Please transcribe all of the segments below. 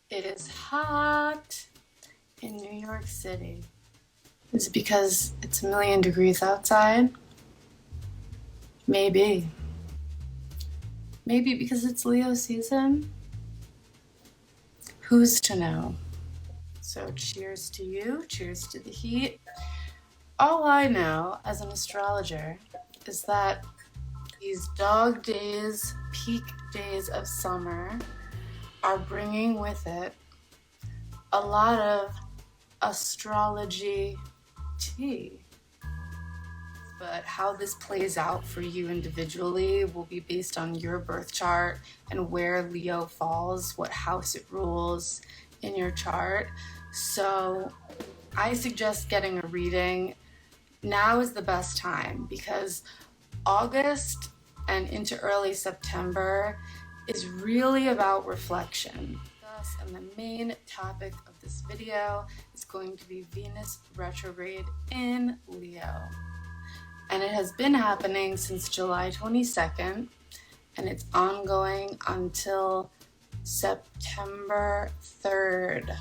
It is hot in New York City. Is it because it's a million degrees outside? Maybe. Maybe because it's Leo season? Who's to know? So cheers to you, cheers to the heat. All I know as an astrologer is that these dog days, peak days of summer, are bringing with it a lot of astrology tea. But how this plays out for you individually will be based on your birth chart and where Leo falls, what house it rules in your chart. So I suggest getting a reading. Now is the best time because August and into early September is really about reflection. And the main topic of this video is going to be Venus retrograde in Leo. And it has been happening since July 22nd, and it's ongoing until September 3rd.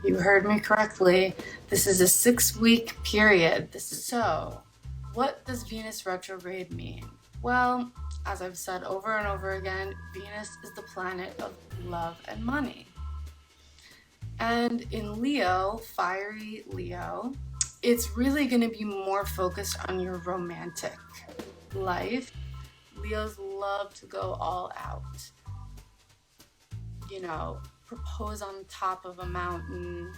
You heard me correctly. This is a 6-week period. So, what does Venus retrograde mean? Well, as I've said over and over again, Venus is the planet of love and money. And in Leo, fiery Leo, it's really going to be more focused on your romantic life. Leos love to go all out. You know, propose on top of a mountain,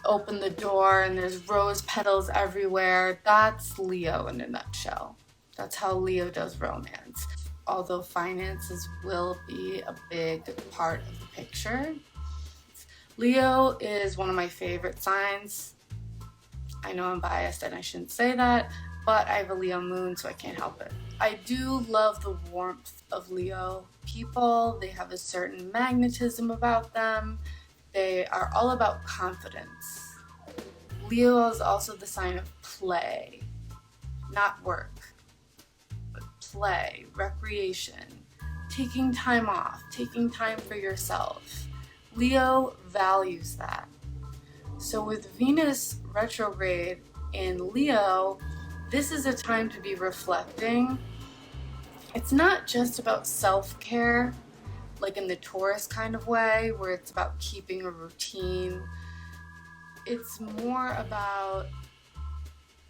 open the door and there's rose petals everywhere. That's Leo in a nutshell. That's how Leo does romance. Although finances will be a big part of the picture. Leo is one of my favorite signs. I know I'm biased and I shouldn't say that, but I have a Leo moon, so I can't help it. I do love the warmth of Leo people. They have a certain magnetism about them. They are all about confidence. Leo is also the sign of play, not work, but play, recreation, taking time off, taking time for yourself. Leo values that. So with Venus retrograde in Leo, this is a time to be reflecting. It's not just about self-care, like in the Taurus kind of way, where it's about keeping a routine. It's more about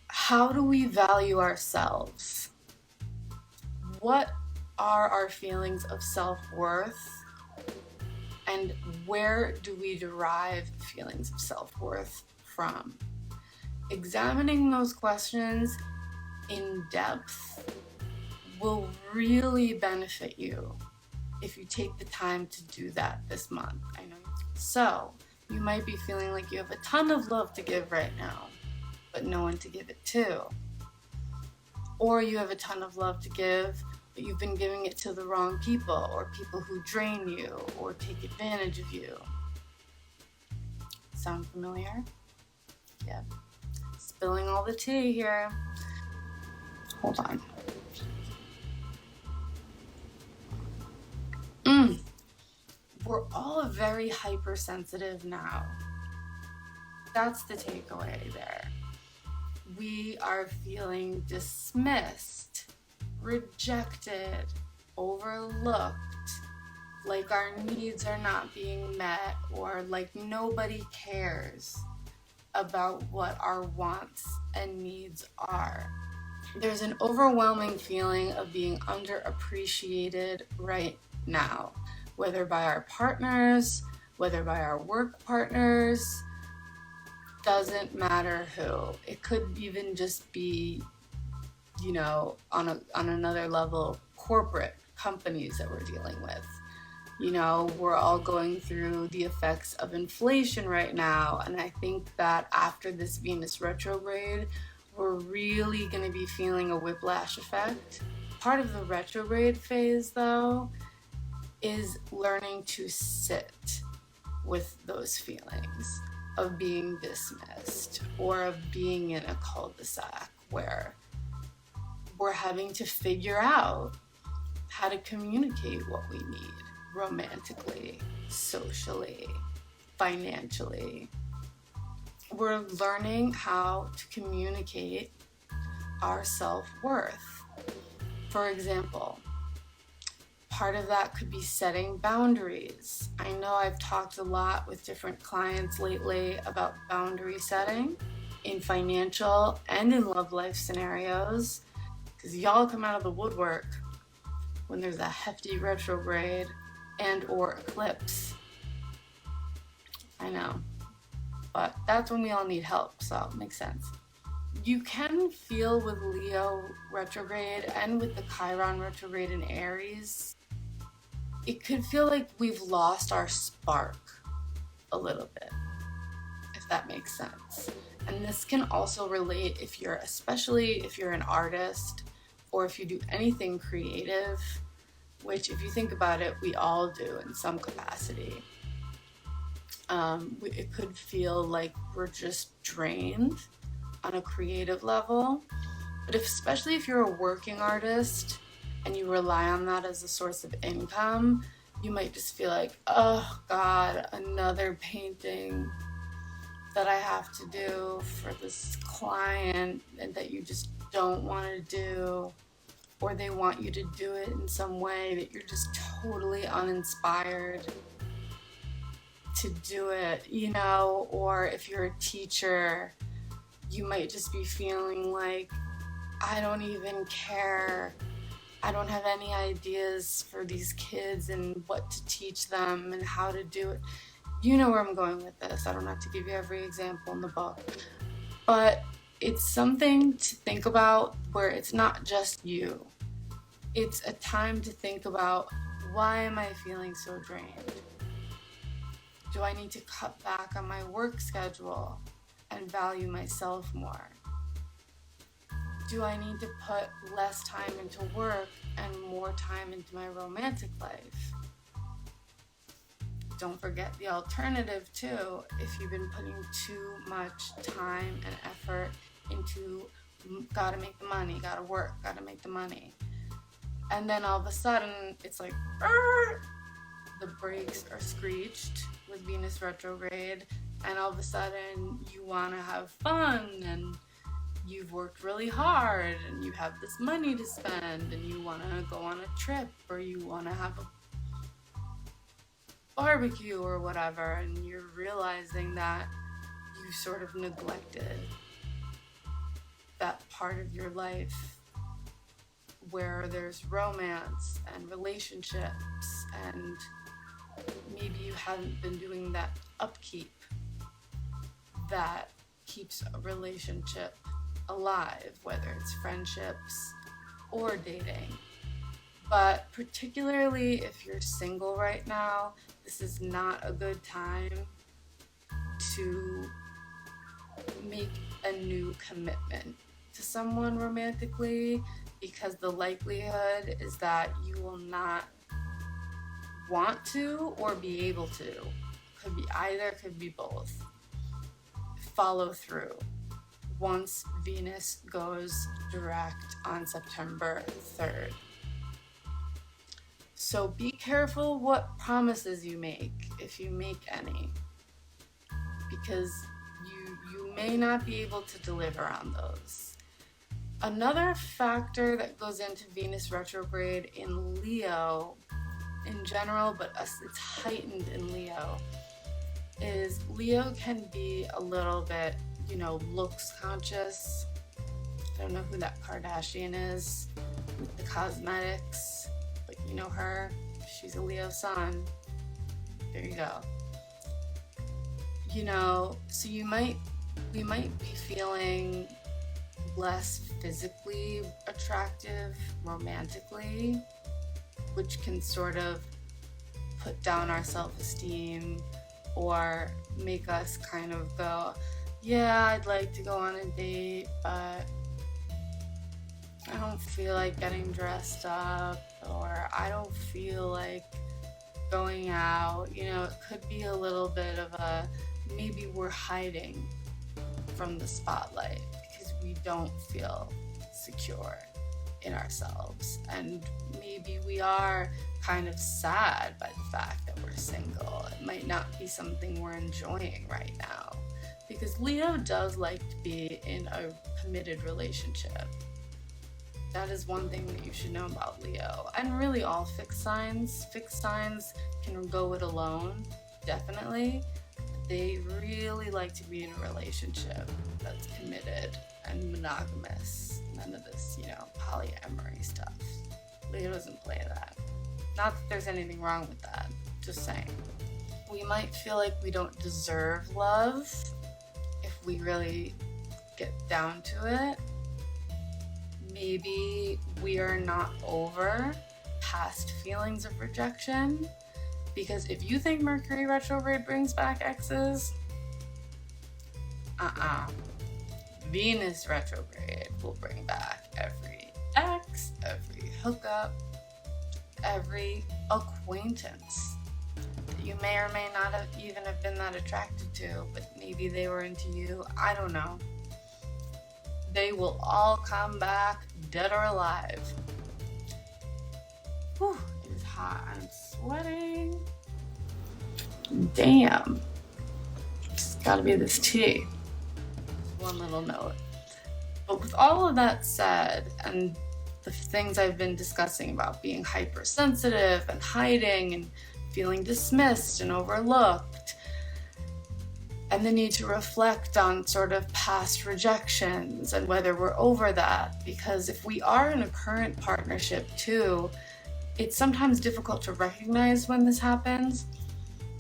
how do we value ourselves? What are our feelings of self-worth? And where do we derive feelings of self-worth from? Examining those questions in depth will really benefit you if you take the time to do that this month. I know. So, you might be feeling like you have a ton of love to give right now, but no one to give it to. Or you have a ton of love to give, but you've been giving it to the wrong people, or people who drain you or take advantage of you. Sound familiar? Yep. Spilling all the tea here. Hold on. We're all very hypersensitive now. That's the takeaway there. We are feeling dismissed, rejected, overlooked, like our needs are not being met, or like nobody cares about what our wants and needs are. There's an overwhelming feeling of being underappreciated right now, whether by our partners, whether by our work partners, doesn't matter who. It could even just be, you know, on another level, corporate companies that we're dealing with. You know, we're all going through the effects of inflation right now, and I think that after this Venus retrograde, we're really going to be feeling a whiplash effect. Part of the retrograde phase, though, is learning to sit with those feelings of being dismissed or of being in a cul-de-sac where we're having to figure out how to communicate what we need romantically, socially, financially. We're learning how to communicate our self-worth. For example, part of that could be setting boundaries. I know I've talked a lot with different clients lately about boundary setting in financial and in love life scenarios, because y'all come out of the woodwork when there's a hefty retrograde and or eclipse. I know, but that's when we all need help, so it makes sense. You can feel with Leo retrograde and with the Chiron retrograde in Aries, it could feel like we've lost our spark a little bit, if that makes sense. And this can also relate especially if you're an artist or if you do anything creative, which if you think about it, we all do in some capacity. It could feel like we're just drained on a creative level, but especially if you're a working artist and you rely on that as a source of income, you might just feel like, oh God, another painting that I have to do for this client and that you just don't want to do, or they want you to do it in some way that you're just totally uninspired to do it, or if you're a teacher, you might just be feeling like, I don't even care. I don't have any ideas for these kids and what to teach them and how to do it. You know where I'm going with this. I don't have to give you every example in the book. But it's something to think about where it's not just you. It's a time to think about, why am I feeling so drained? Do I need to cut back on my work schedule and value myself more? Do I need to put less time into work and more time into my romantic life? Don't forget the alternative too. If you've been putting too much time and effort into gotta make the money, gotta work, gotta make the money, and then all of a sudden it's like the brakes are screeched with Venus retrograde, and all of a sudden you want to have fun and you've worked really hard and you have this money to spend and you want to go on a trip or you want to have a barbecue or whatever, and you're realizing that you sort of neglected that part of your life where there's romance and relationships, and maybe you haven't been doing that upkeep that keeps a relationship alive, whether it's friendships or dating. But particularly if you're single right now, this is not a good time to make a new commitment to someone romantically, because the likelihood is that you will not want to or be able to. Could be either, could be both. Follow through once Venus goes direct on September 3rd. So be careful what promises you make, if you make any, because you may not be able to deliver on those. Another factor that goes into Venus retrograde in Leo in general, but it's heightened in Leo, is Leo can be a little bit, looks conscious. I don't know who that Kardashian is with the cosmetics, but you know her. She's a Leo sun. There you go. So we might be feeling less physically attractive romantically, which can sort of put down our self-esteem or make us kind of go, yeah, I'd like to go on a date, but I don't feel like getting dressed up, or I don't feel like going out. It could be a little bit of maybe we're hiding from the spotlight because we don't feel secure in ourselves, and maybe we are kind of sad by the fact that we're single. It might not be something we're enjoying right now, because Leo does like to be in a committed relationship. That is one thing that you should know about Leo, and really all fixed signs. Fixed signs can go it alone, definitely. They really like to be in a relationship that's committed and monogamous. None of this, polyamory stuff. Leo doesn't play that. Not that there's anything wrong with that, just saying. We might feel like we don't deserve love if we really get down to it. Maybe we are not over past feelings of rejection, because if you think Mercury retrograde brings back exes, Venus retrograde will bring back every ex, every hookup, every acquaintance that you may or may not have even have been that attracted to, but maybe they were into you. I don't know. They will all come back, dead or alive. Whew, it is hot. I'm sweating. Damn. It's gotta be this tea. One little note. But with all of that said, and the things I've been discussing about being hypersensitive and hiding and feeling dismissed and overlooked, and the need to reflect on sort of past rejections and whether we're over that, because if we are in a current partnership too, it's sometimes difficult to recognize when this happens,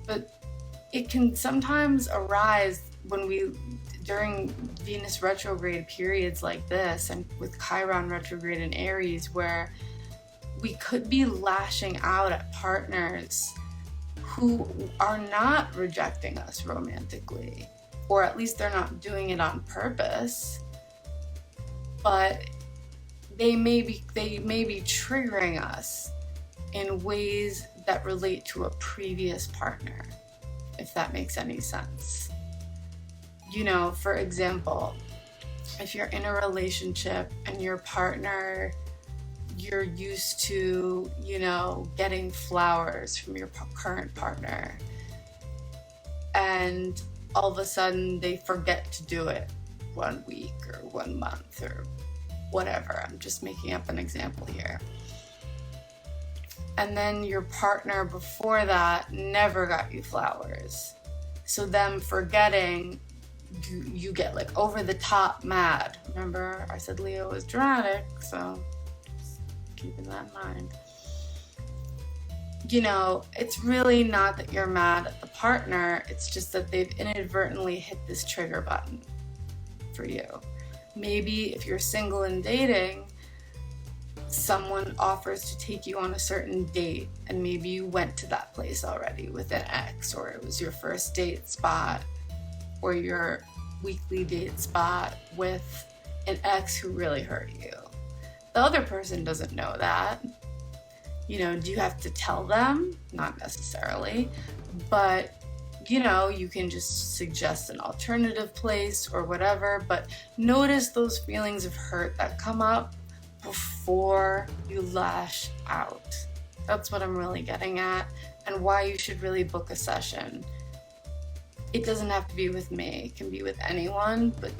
but it can sometimes arise during Venus retrograde periods like this, and with Chiron retrograde in Aries, where we could be lashing out at partners who are not rejecting us romantically, or at least they're not doing it on purpose, but they may be triggering us in ways that relate to a previous partner, if that makes any sense. For example, if you're in a relationship and your partner, you're used to, getting flowers from your current partner, and all of a sudden they forget to do it 1 week or 1 month or whatever. I'm just making up an example here. And then your partner before that never got you flowers. So them forgetting, you get like over the top mad. Remember, I said Leo was dramatic, so just keeping that in mind. It's really not that you're mad at the partner, it's just that they've inadvertently hit this trigger button for you. Maybe if you're single and dating, someone offers to take you on a certain date, and maybe you went to that place already with an ex, or it was your first date spot, or your weekly date spot with an ex who really hurt you. The other person doesn't know that. Do you have to tell them? Not necessarily, but you can just suggest an alternative place or whatever, but notice those feelings of hurt that come up before you lash out. That's what I'm really getting at, and why you should really book a session. It doesn't have to be with me, it can be with anyone, but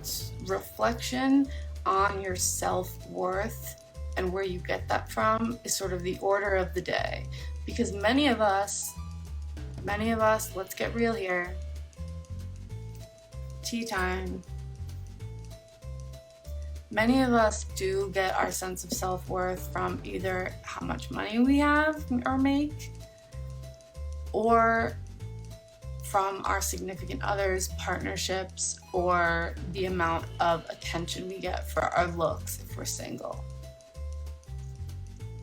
reflection on your self-worth and where you get that from is sort of the order of the day. Because many of us, let's get real here, tea time. Many of us do get our sense of self-worth from either how much money we have or make, or from our significant others, partnerships, or the amount of attention we get for our looks if we're single.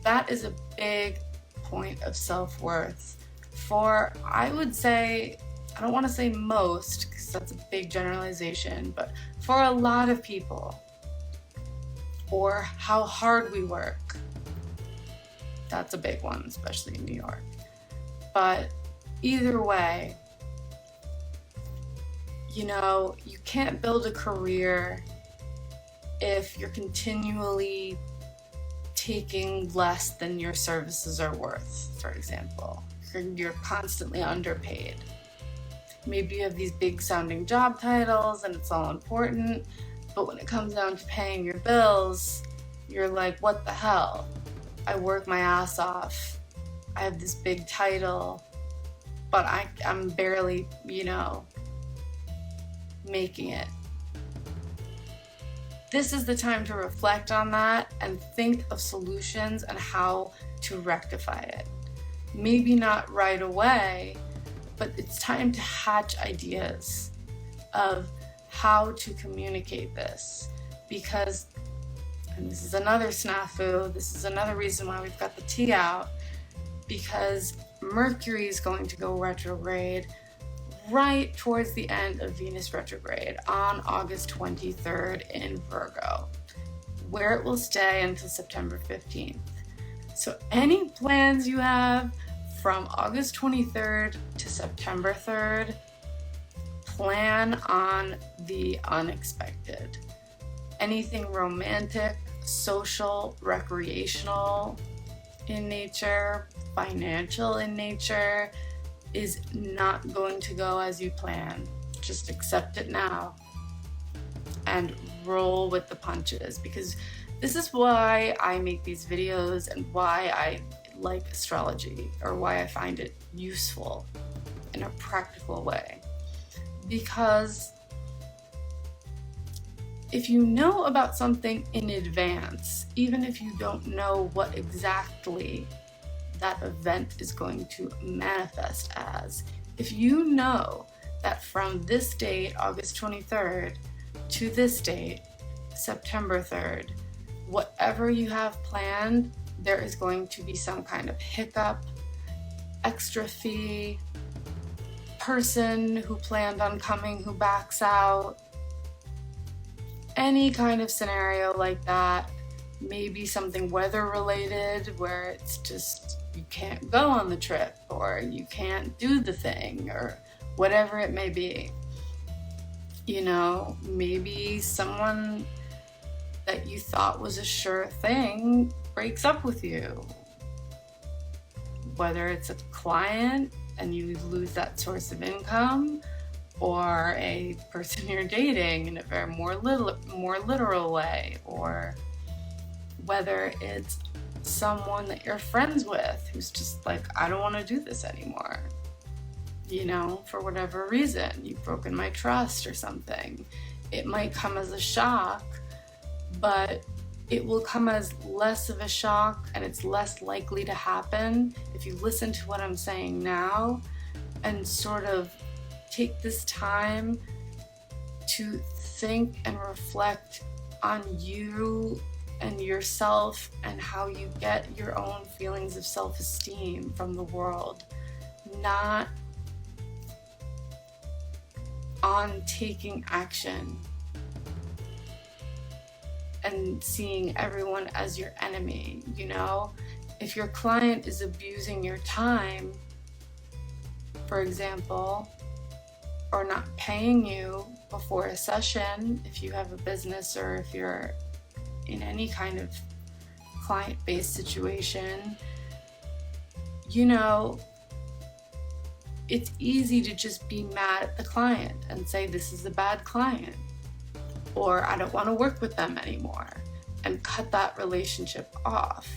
That is a big point of self-worth for, I would say, I don't want to say most, because that's a big generalization, but for a lot of people. Or how hard we work. That's a big one, especially in New York. But either way, you can't build a career if you're continually taking less than your services are worth, for example. You're constantly underpaid. Maybe you have these big sounding job titles and it's all important, but when it comes down to paying your bills, you're like, what the hell? I work my ass off. I have this big title, but I'm barely, making it. This is the time to reflect on that and think of solutions and how to rectify it. Maybe not right away, but it's time to hatch ideas of how to communicate this. Because, and this is another snafu, this is another reason why we've got the tea out, because Mercury is going to go retrograde right towards the end of Venus retrograde on August 23rd in Virgo, where it will stay until September 15th. So any plans you have from August 23rd to September 3rd, plan on the unexpected. Anything romantic, social, recreational in nature, financial in nature, is not going to go as you plan. Just accept it now and roll with the punches, because this is why I make these videos and why I like astrology, or why I find it useful in a practical way. Because if you know about something in advance, even if you don't know what exactly that event is going to manifest as, if you know that from this date, August 23rd, to this date, September 3rd, whatever you have planned, there is going to be some kind of hiccup, extra fee, person who planned on coming who backs out, any kind of scenario like that. Maybe something weather related where it's just you can't go on the trip, or you can't do the thing, or whatever it may be. Maybe someone that you thought was a sure thing breaks up with you. Whether it's a client and you lose that source of income, or a person you're dating in a very more literal way, or whether it's someone that you're friends with who's just like, I don't want to do this anymore. For whatever reason, you've broken my trust or something. It might come as a shock, but it will come as less of a shock, and it's less likely to happen if you listen to what I'm saying now and sort of take this time to think and reflect on you and yourself and how you get your own feelings of self-esteem from the world, not on taking action and seeing everyone as your enemy. If your client is abusing your time, for example, or not paying you before a session, if you have a business or if you're in any kind of client-based situation, it's easy to just be mad at the client and say, this is a bad client, or I don't want to work with them anymore, and cut that relationship off.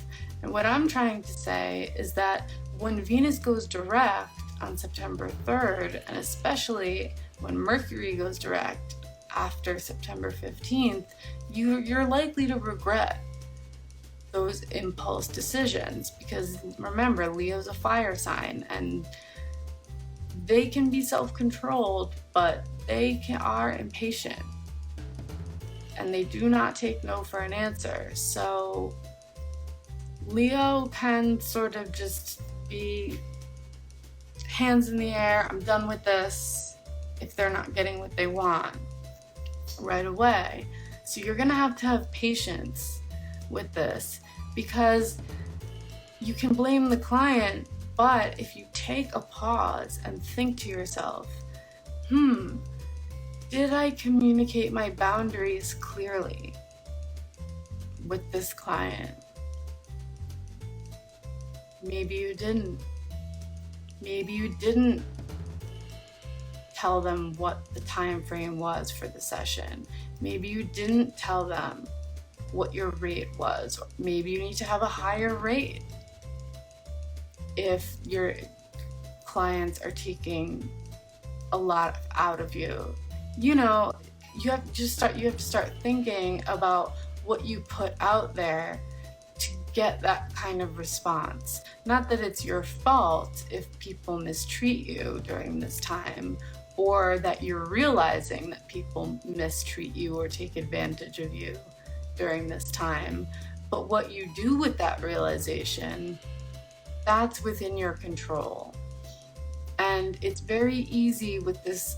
And what I'm trying to say is that when Venus goes direct on September 3rd, and especially when Mercury goes direct after September 15th, you're likely to regret those impulse decisions, because remember, Leo's a fire sign, and they can be self-controlled, but they are impatient, and they do not take no for an answer. So Leo can sort of just be hands in the air, I'm done with this, if they're not getting what they want right away. So you're gonna have to have patience with this, because you can blame the client, but if you take a pause and think to yourself, did I communicate my boundaries clearly with this client? Maybe you didn't. Maybe you didn't tell them what the time frame was for the session. Maybe you didn't tell them what your rate was. Maybe you need to have a higher rate if your clients are taking a lot out of you. You know, you have to start thinking about what you put out there to get that kind of response. Not that it's your fault if people mistreat you during this time, or that you're realizing that people mistreat you or take advantage of you during this time. But what you do with that realization, that's within your control. And it's very easy with this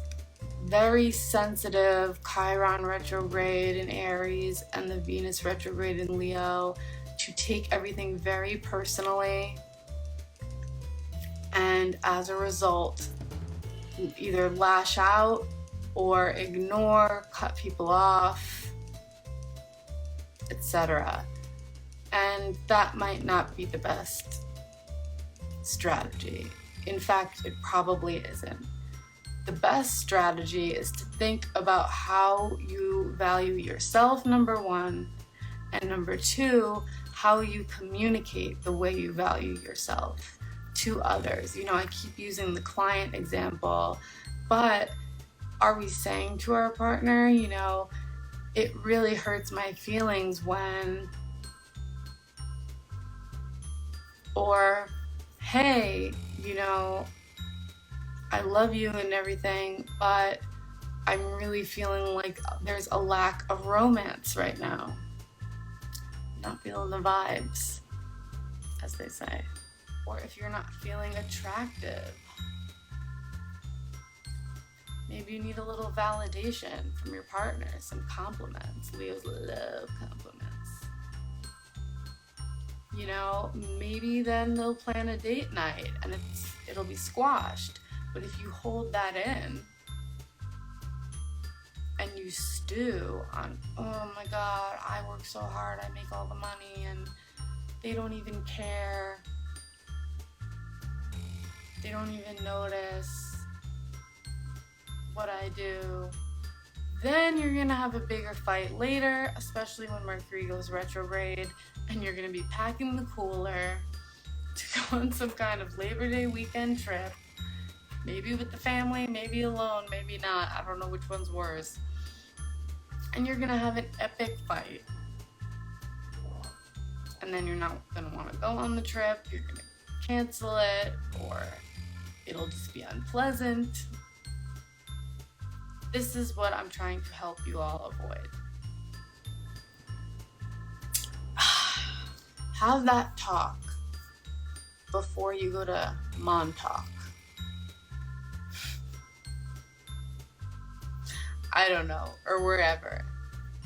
very sensitive Chiron retrograde in Aries and the Venus retrograde in Leo to take everything very personally, and as a result either lash out or ignore, cut people off, etc. And that might not be the best strategy. In fact, it probably isn't. The best strategy is to think about how you value yourself, number one, and number two, how you communicate the way you value yourself to others. You know, I keep using the client example, but are we saying to our partner, you know, it really hurts my feelings when, or, hey, you know, I love you and everything, but I'm really feeling like there's a lack of romance right now. Not feeling the vibes, as they say. Or if you're not feeling attractive, maybe you need a little validation from your partner, some compliments. Leos love compliments. You know, maybe then they'll plan a date night and it'll be squashed. But if you hold that in and you stew on, oh my God, I work so hard, I make all the money, and they don't even care. They don't even notice what I do. Then you're gonna have a bigger fight later, especially when Mercury goes retrograde, and you're gonna be packing the cooler to go on some kind of Labor Day weekend trip. Maybe with the family, maybe alone, maybe not. I don't know which one's worse. And you're gonna have an epic fight. And then you're not gonna wanna go on the trip, you're gonna cancel it, or it'll just be unpleasant. This is what I'm trying to help you all avoid. Have that talk before you go to Montauk. I don't know, or wherever,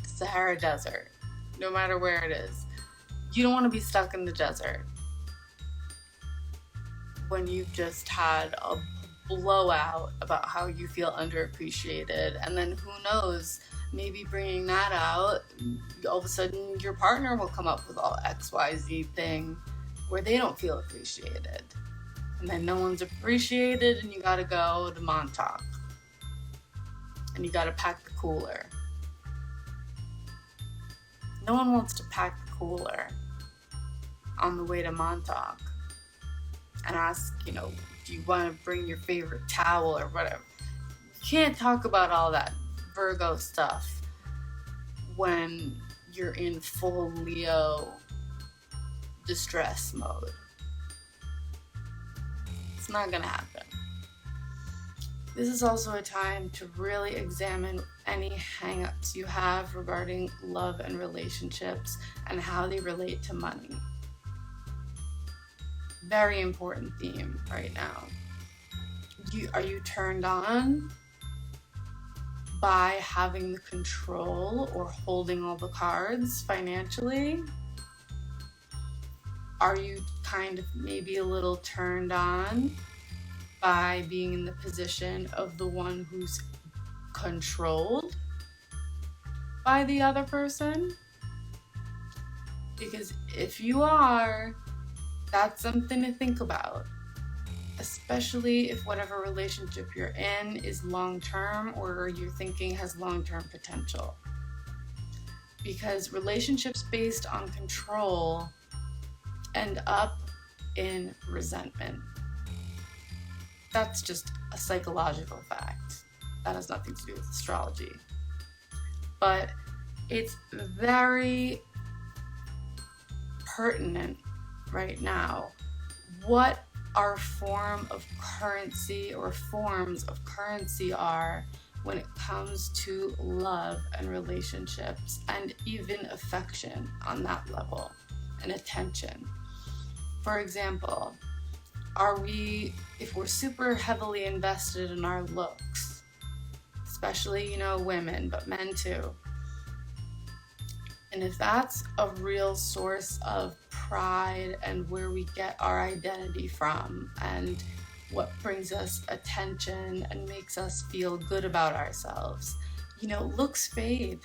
Sahara Desert, no matter where it is. You don't want to be stuck in the desert when you've just had a blowout about how you feel underappreciated, and then who knows, maybe bringing that out, all of a sudden your partner will come up with all XYZ thing where they don't feel appreciated, and then no one's appreciated, and you gotta go to Montauk. And you gotta pack the cooler. No one wants to pack the cooler on the way to Montauk and ask, you know, do you want to bring your favorite towel or whatever. You can't talk about all that Virgo stuff when you're in full Leo distress mode. It's not gonna happen. This is also a time to really examine any hang-ups you have regarding love and relationships and how they relate to money. Very important theme right now. Are you turned on by having the control or holding all the cards financially? Are you kind of maybe a little turned on by being in the position of the one who's controlled by the other person? Because if you are, That's something to think about, especially if whatever relationship you're in is long-term or you're thinking has long-term potential. Because relationships based on control end up in resentment. That's just a psychological fact. That has nothing to do with astrology. But it's very pertinent right now what our form of currency or forms of currency are when it comes to love and relationships and even affection on that level and attention. For example, if we're super heavily invested in our looks, especially, women, but men too, and if that's a real source of pride and where we get our identity from and what brings us attention and makes us feel good about ourselves, looks fade.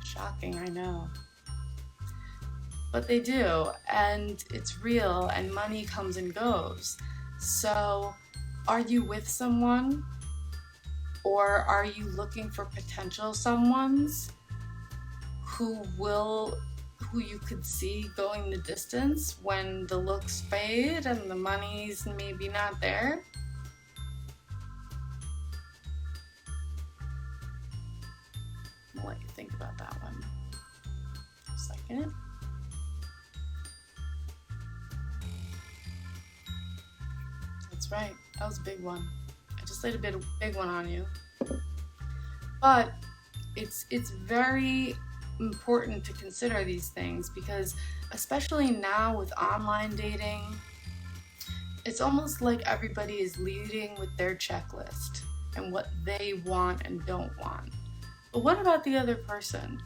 Shocking, I know. But they do, and it's real, and money comes and goes. So, are you with someone? Or are you looking for potential someones who you could see going the distance when the looks fade and the money's maybe not there? I'll let you think about that one for a second. That's right, that was a big one. I just laid a big one on you. But it's very important to consider these things because especially now with online dating, it's almost like everybody is leading with their checklist and what they want and don't want. But what about the other person?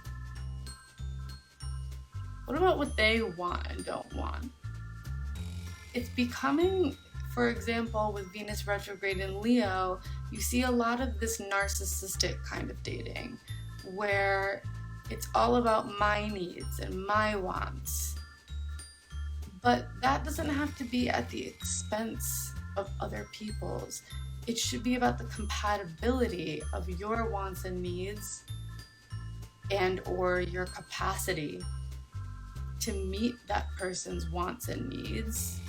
What about what they want and don't want? It's becoming, for example, with Venus retrograde in Leo, you see a lot of this narcissistic kind of dating where it's all about my needs and my wants. But that doesn't have to be at the expense of other people's. It should be about the compatibility of your wants and needs and or your capacity to meet that person's wants and needs,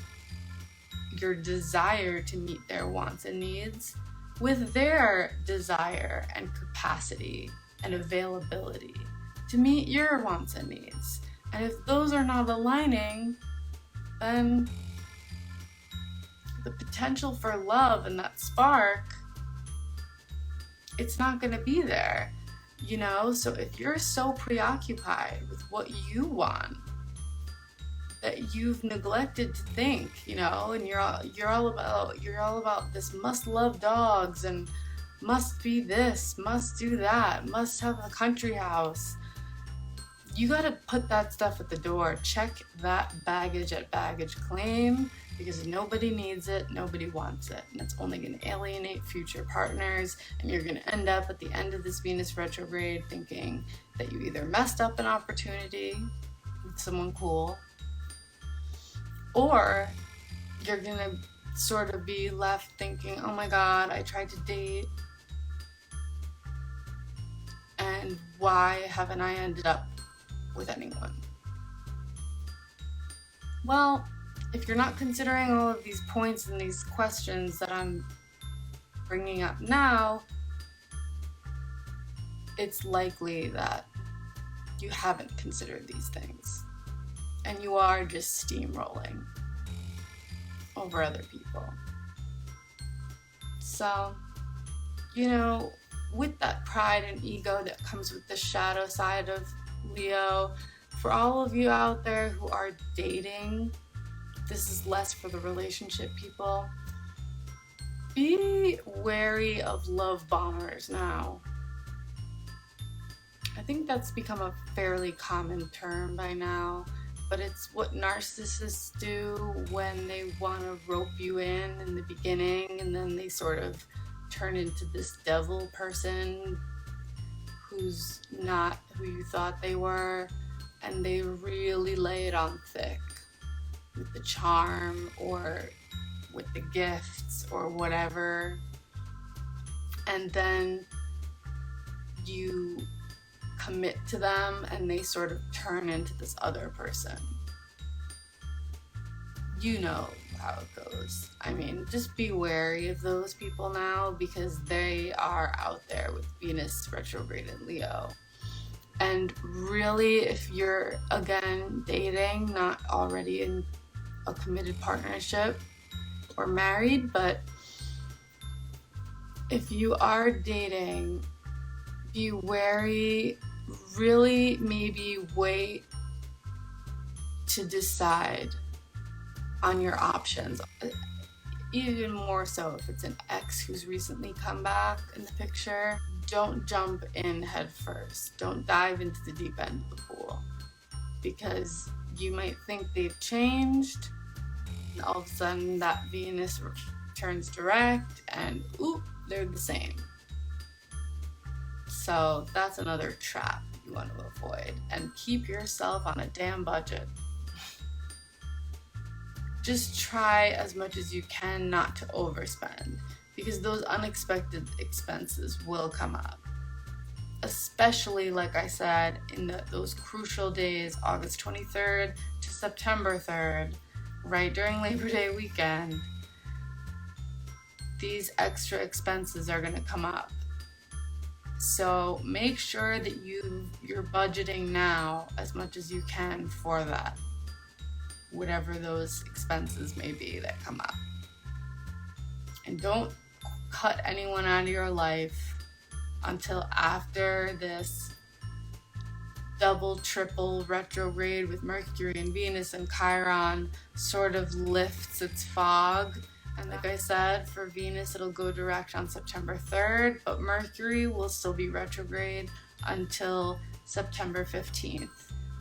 your desire to meet their wants and needs with their desire and capacity and availability to meet your wants and needs. And if those are not aligning, then the potential for love and that spark, it's not going to be there, So if you're so preoccupied with what you want that you've neglected to think, and you're all about this must love dogs and must be this, must do that, must have a country house. You got to put that stuff at the door. Check that baggage at baggage claim because nobody needs it, nobody wants it, and it's only going to alienate future partners, and you're going to end up at the end of this Venus retrograde thinking that you either messed up an opportunity with someone cool, or you're going to sort of be left thinking, oh my God, I tried to date, and why haven't I ended up with anyone? Well, if you're not considering all of these points and these questions that I'm bringing up now, it's likely that you haven't considered these things and you are just steamrolling over other people. So, with that pride and ego that comes with the shadow side of Leo, for all of you out there who are dating, this is less for the relationship people. Be wary of love bombers now. I think that's become a fairly common term by now, but it's what narcissists do when they want to rope you in the beginning, and then they sort of turn into this devil person who's not who you thought they were, and they really lay it on thick with the charm or with the gifts or whatever, and then you commit to them and they sort of turn into this other person. You know how it goes. I mean, just be wary of those people now, because they are out there with Venus retrograde in Leo. And really, if you're, again, dating, not already in a committed partnership or married, but if you are dating, be wary. Really, maybe wait to decide on your options. Even more so if it's an ex who's recently come back in the picture. Don't jump in head first. Don't dive into the deep end of the pool, because you might think they've changed, and all of a sudden that Venus turns direct and oop, they're the same. So that's another trap you want to avoid, and keep yourself on a damn budget. Just try as much as you can not to overspend, because those unexpected expenses will come up. Especially, like I said, in those crucial days, August 23rd to September 3rd, right during Labor Day weekend. These extra expenses are going to come up. So make sure that you're budgeting now as much as you can for that, whatever those expenses may be that come up. And don't cut anyone out of your life until after this double, triple retrograde with Mercury and Venus and Chiron sort of lifts its fog. And like I said, for Venus, it'll go direct on September 3rd, but Mercury will still be retrograde until September 15th.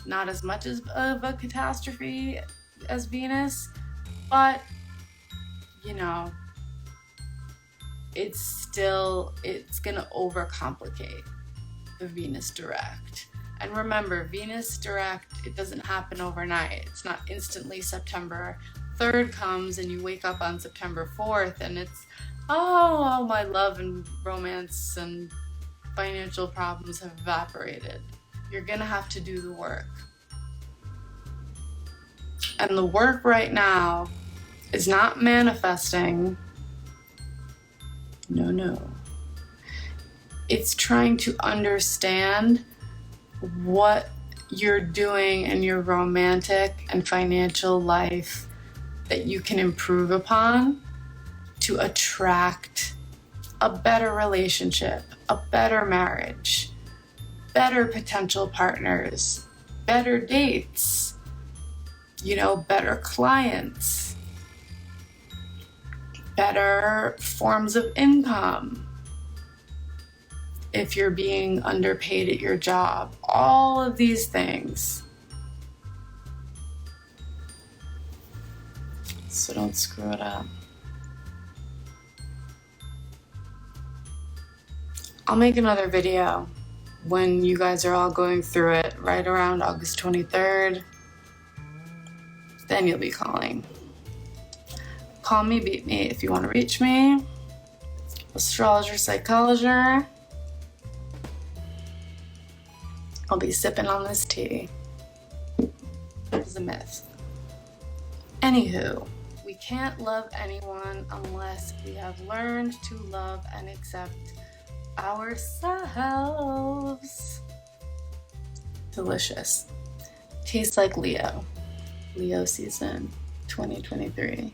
Not as much of a catastrophe as Venus, but, you know, it's gonna overcomplicate the Venus direct. And remember, Venus direct, it doesn't happen overnight. It's not instantly September 3rd comes and you wake up on September 4th and it's, oh, my love and romance and financial problems have evaporated. You're gonna have to do the work. And the work right now is not manifesting. No. It's trying to understand what you're doing in your romantic and financial life that you can improve upon to attract a better relationship, a better marriage, better potential partners, better dates, better clients, better forms of income. If you're being underpaid at your job, all of these things. So don't screw it up. I'll make another video when you guys are all going through it right around August 23rd. Then you'll be calling. Call me, beat me if you want to reach me. Astrologer, psychologer. I'll be sipping on this tea. It's a myth. Anywho, we can't love anyone unless we have learned to love and accept ourselves. Delicious. Tastes like Leo. Leo season 2023.